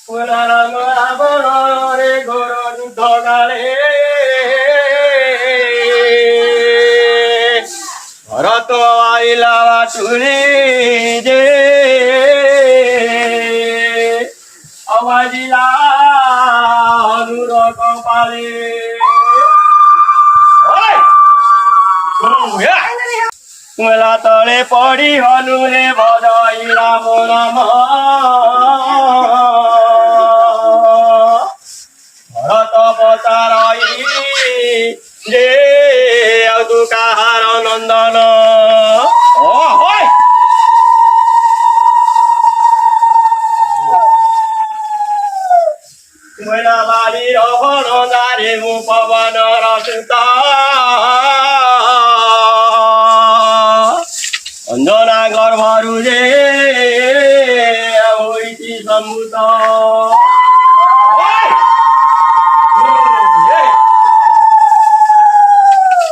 ରାବଣରେ ଘୋର ଯୁଦ୍ଧ କାଳେ ଭରତ ଆଇଲା ବାଟୁରେ ଯେ ଅବାଜିଲା ହନୁର କପାଳେ মেলা তলে পড়ি হনুরে বজাই রাম রাম ভরত পচারই যে আউ কাহার নন্দন মেলা বাড়ির বনদারে মু পবন রসুতা অঞ্জনা গর্ভরু যে হইছি সম্ভূত